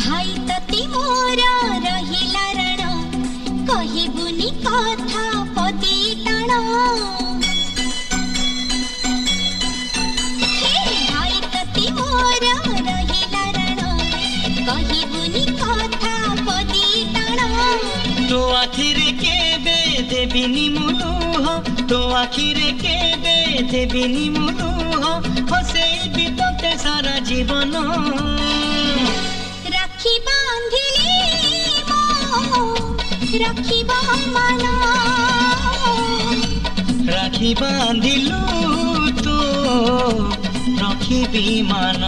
भाई तती मोरा रहिला रण कहिबुनी कथा पदी टाण भाई तती मोरा रहिला रण कहिबुनी कथा पदी टाण तो आखिरे केबे देबिनी मुलुह तो आखिरे केबे देबिनी मुलुह हसेई बितते सारा जीवन राखी बांधिली मो राखिबा मान राखी बांधिलु तो रखिबी मान।